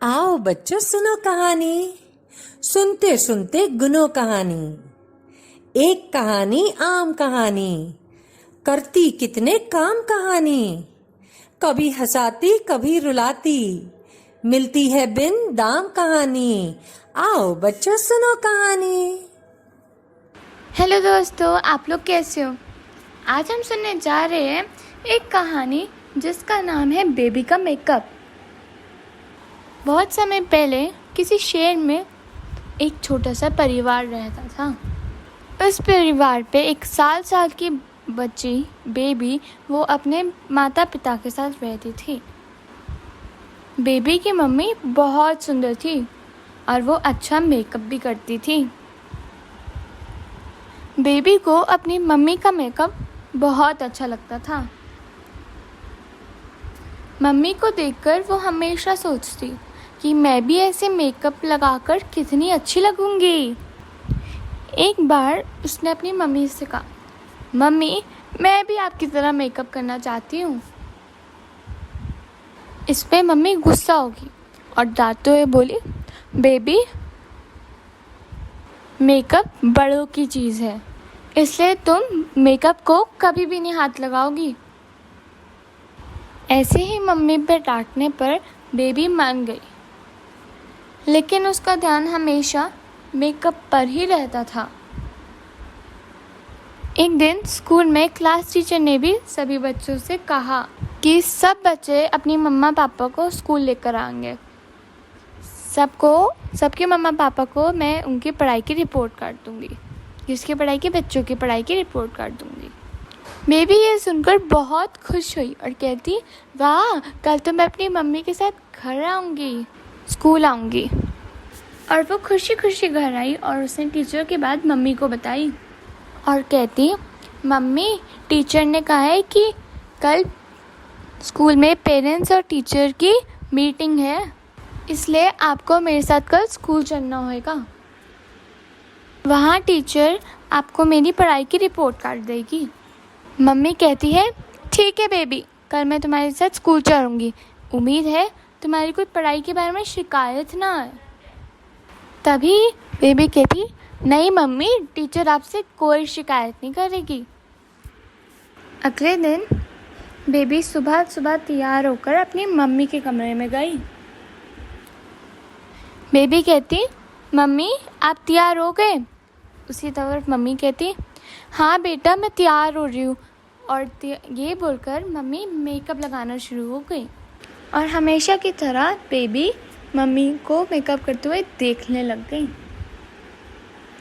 आओ बच्चों सुनो कहानी। सुनते सुनते गुनो कहानी। एक कहानी आम कहानी, करती कितने काम कहानी। कभी हंसाती कभी रुलाती, मिलती है बिन दाम कहानी। आओ बच्चों सुनो कहानी। हेलो दोस्तों, आप लोग कैसे हो? आज हम सुनने जा रहे हैं एक कहानी जिसका नाम है बेबी का मेकअप। बहुत समय पहले किसी शहर में एक छोटा सा परिवार रहता था। उस परिवार पे एक साल की बच्ची बेबी वो अपने माता पिता के साथ रहती थी। बेबी की मम्मी बहुत सुंदर थी और वो अच्छा मेकअप भी करती थी। बेबी को अपनी मम्मी का मेकअप बहुत अच्छा लगता था। मम्मी को देखकर वो हमेशा सोचती कि मैं भी ऐसे मेकअप लगाकर कितनी अच्छी लगूंगी। एक बार उसने अपनी मम्मी से कहा, मम्मी मैं भी आपकी तरह मेकअप करना चाहती हूँ। इस पे मम्मी गुस्सा होगी और डांटते हुए बोली, बेबी मेकअप बड़ों की चीज़ है, इसलिए तुम मेकअप को कभी भी नहीं हाथ लगाओगी। ऐसे ही मम्मी पे डांटने पर बेबी मान गई, लेकिन उसका ध्यान हमेशा मेकअप पर ही रहता था। एक दिन स्कूल में क्लास टीचर ने भी सभी बच्चों से कहा कि सब बच्चे अपनी मम्मा पापा को स्कूल लेकर आएंगे। सबके मम्मा पापा को मैं उनकी पढ़ाई की रिपोर्ट कर दूंगी, जिसकी पढ़ाई की बच्चों की पढ़ाई की रिपोर्ट कर दूंगी। बेबी ये सुनकर बहुत खुश हुई और कहती, वाह कल तो मैं अपनी मम्मी के साथ घर आऊँगी, स्कूल आऊँगी। और वो खुशी खुशी घर आई और उसने टीचर की बात मम्मी को बताई और कहती, मम्मी टीचर ने कहा है कि कल स्कूल में पेरेंट्स और टीचर की मीटिंग है, इसलिए आपको मेरे साथ कल स्कूल चलना होगा। वहाँ टीचर आपको मेरी पढ़ाई की रिपोर्ट कार्ड देगी। मम्मी कहती है, ठीक है बेबी, कल मैं तुम्हारे साथ स्कूल चलूँगी। उम्मीद है तुम्हारी कोई पढ़ाई के बारे में शिकायत ना आए। तभी बेबी कहती, नहीं मम्मी, टीचर आपसे कोई शिकायत नहीं करेगी। अगले दिन बेबी सुबह सुबह तैयार होकर अपनी मम्मी के कमरे में गई। बेबी कहती, मम्मी आप तैयार हो गए? उसी तरफ मम्मी कहती, हाँ बेटा मैं तैयार हो रही हूँ। और ये बोलकर मम्मी मेकअप लगाना शुरू हो गई और हमेशा की तरह बेबी मम्मी को मेकअप करते हुए देखने लग गई।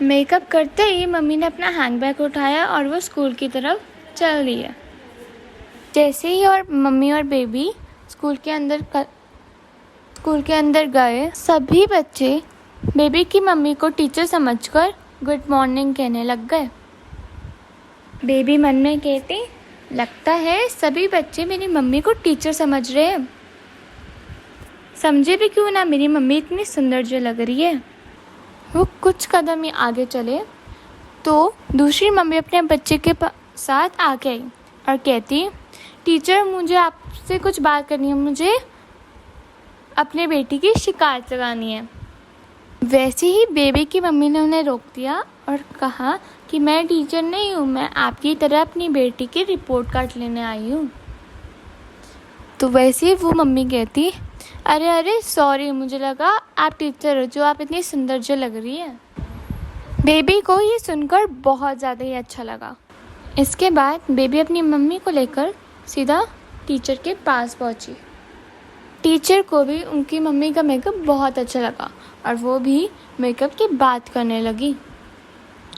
मेकअप करते ही मम्मी ने अपना हैंडबैग उठाया और वो स्कूल की तरफ चल दिया। जैसे ही और मम्मी और बेबी स्कूल के अंदर गए, सभी बच्चे बेबी की मम्मी को टीचर समझकर गुड मॉर्निंग कहने लग गए। बेबी मन में कहती, लगता है सभी बच्चे मेरी मम्मी को टीचर समझ रहे हैं। समझे भी क्यों ना, मेरी मम्मी इतनी सुंदर जो लग रही है। वो कुछ कदम ही आगे चले तो दूसरी मम्मी अपने बच्चे के साथ आ गई और कहती, टीचर मुझे आपसे कुछ बात करनी है, मुझे अपने बेटी की शिकायत लगानी है। वैसे ही बेबी की मम्मी ने उन्हें रोक दिया और कहा कि मैं टीचर नहीं हूँ, मैं आपकी तरह अपनी बेटी की रिपोर्ट कार्ड लेने आई हूँ। तो वैसे ही वो मम्मी कहती, अरे सॉरी, मुझे लगा आप टीचर हो, जो आप इतनी सुंदर जो लग रही है। बेबी को ये सुनकर बहुत ज़्यादा ही अच्छा लगा। इसके बाद बेबी अपनी मम्मी को लेकर सीधा टीचर के पास पहुँची। टीचर को भी उनकी मम्मी का मेकअप बहुत अच्छा लगा और वो भी मेकअप की बात करने लगी।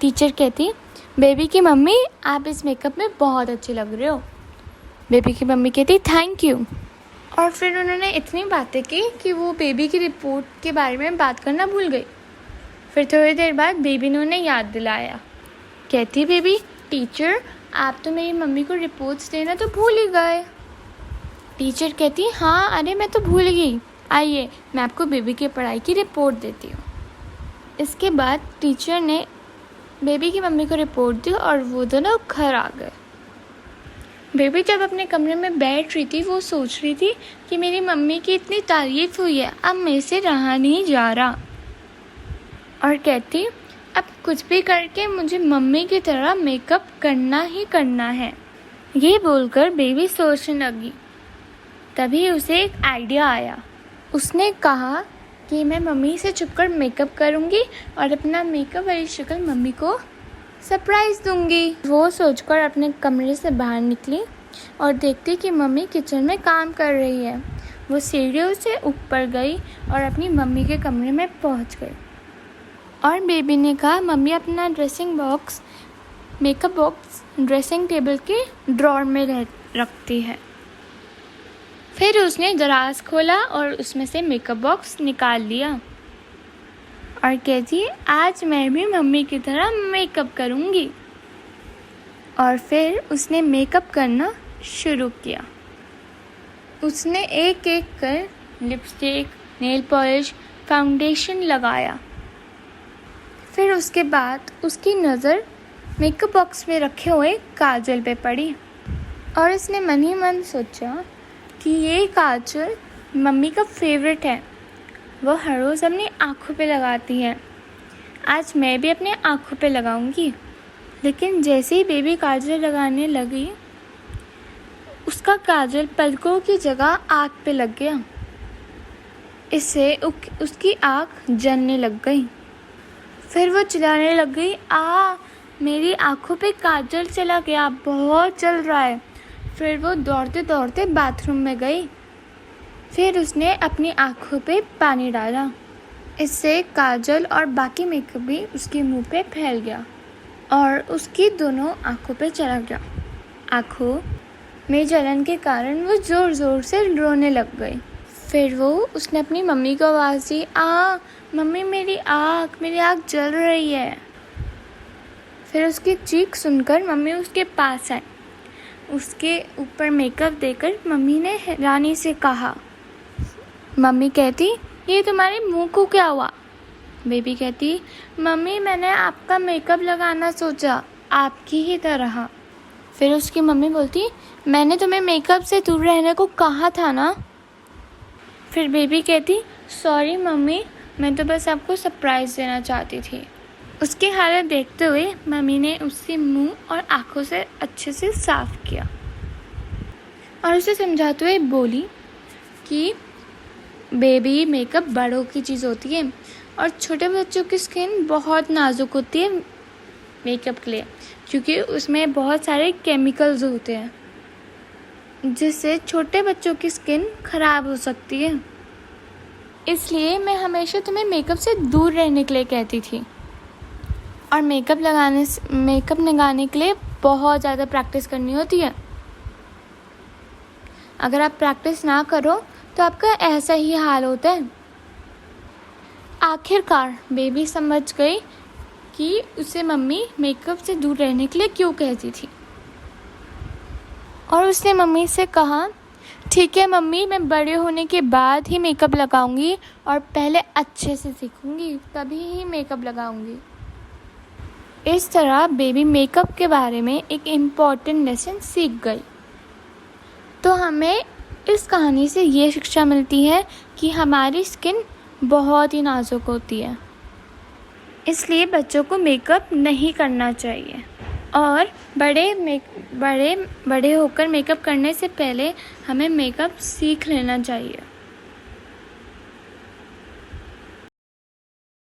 टीचर कहती, बेबी की मम्मी आप इस मेकअप में बहुत अच्छी लग रहे हो। बेबी की मम्मी कहती, थैंक यू। और फिर उन्होंने इतनी बातें की कि वो बेबी की रिपोर्ट के बारे में बात करना भूल गई। फिर थोड़ी देर बाद बेबी ने उन्हें याद दिलाया। कहती, बेबी टीचर आप तो मेरी मम्मी को रिपोर्ट्स देना तो भूल ही गए। टीचर कहती, हाँ अरे मैं तो भूल गई, आइए मैं आपको बेबी की पढ़ाई की रिपोर्ट देती हूँ। इसके बाद टीचर ने बेबी की मम्मी को रिपोर्ट दी और वो दोनों घर आ गए। बेबी जब अपने कमरे में बैठ रही थी, वो सोच रही थी कि मेरी मम्मी की इतनी तारीफ हुई है, अब मेरे से रहा नहीं जा रहा, और कहती अब कुछ भी करके मुझे मम्मी की तरह मेकअप करना ही करना है। ये बोलकर बेबी सोचने लगी। तभी उसे एक आइडिया आया। उसने कहा कि मैं मम्मी से छुपकर मेकअप करूँगी और अपना मेकअप वाली शक्ल मम्मी को सरप्राइज़ दूँगी। वो सोचकर अपने कमरे से बाहर निकली और देखती कि मम्मी किचन में काम कर रही है। वो सीढ़ियों से ऊपर गई और अपनी मम्मी के कमरे में पहुँच गई। और बेबी ने कहा मम्मी अपना मेकअप बॉक्स ड्रेसिंग टेबल के ड्रॉर में रखती है। फिर उसने दराज खोला और उसमें से मेकअप बॉक्स निकाल लिया और कहती आज मैं भी मम्मी की तरह मेकअप करूँगी। और फिर उसने मेकअप करना शुरू किया। उसने एक एक कर लिपस्टिक, नेल पॉलिश, फाउंडेशन लगाया। फिर उसके बाद उसकी नज़र मेकअप बॉक्स में रखे हुए काजल पे पड़ी और उसने मन ही मन सोचा कि ये काजल मम्मी का फेवरेट है, वो हर रोज़ अपनी आँखों पे लगाती है, आज मैं भी अपने आँखों पे लगाऊंगी। लेकिन जैसे ही बेबी काजल लगाने लगी, उसका काजल पलकों की जगह आँख पे लग गया। इससे उसकी आँख जलने लग गई। फिर वो चिल्लाने लग गई, मेरी आँखों पे काजल चला गया, बहुत जल रहा है। फिर वो दौड़ते दौड़ते बाथरूम में गई। फिर उसने अपनी आँखों पे पानी डाला। इससे काजल और बाकी मेकअप भी उसके मुंह पे फैल गया और उसकी दोनों आँखों पे चला गया। आँखों में जलन के कारण वो ज़ोर ज़ोर से रोने लग गई। फिर उसने अपनी मम्मी को आवाज़ दी, मम्मी मेरी आँख जल रही है। फिर उसकी चीख सुनकर मम्मी उसके पास आई। उसके ऊपर मेकअप देकर मम्मी ने हैरानी से कहा। मम्मी कहती ये तुम्हारे मुंह को क्या हुआ? बेबी कहती मम्मी मैंने आपका मेकअप लगाना सोचा, आपकी ही तरह। फिर उसकी मम्मी बोलती मैंने तुम्हें मेकअप से दूर रहने को कहा था ना। फिर बेबी कहती सॉरी मम्मी, मैं तो बस आपको सरप्राइज़ देना चाहती थी। उसकी हालत देखते हुए मम्मी ने उसके मुंह और आँखों से अच्छे से साफ़ किया और उसे समझाते हुए बोली कि बेबी मेकअप बड़ों की चीज़ होती है और छोटे बच्चों की स्किन बहुत नाजुक होती है मेकअप के लिए, क्योंकि उसमें बहुत सारे केमिकल्स होते हैं जिससे छोटे बच्चों की स्किन ख़राब हो सकती है। इसलिए मैं हमेशा तुम्हें मेकअप से दूर रहने के लिए कहती थी। और मेकअप लगाने के लिए बहुत ज़्यादा प्रैक्टिस करनी होती है। अगर आप प्रैक्टिस ना करो तो आपका ऐसा ही हाल होता है। आखिरकार बेबी समझ गई कि उसे मम्मी मेकअप से दूर रहने के लिए क्यों कहती थी और उसने मम्मी से कहा ठीक है मम्मी, मैं बड़े होने के बाद ही मेकअप लगाऊंगी और पहले अच्छे से सीखूंगी, तभी ही मेकअप लगाऊंगी। इस तरह बेबी मेकअप के बारे में एक इम्पॉर्टेंट लेसन सीख गई। तो हमें इस कहानी से ये शिक्षा मिलती है कि हमारी स्किन बहुत ही नाजुक होती है, इसलिए बच्चों को मेकअप नहीं करना चाहिए और बड़े होकर मेकअप करने से पहले हमें मेकअप सीख लेना चाहिए।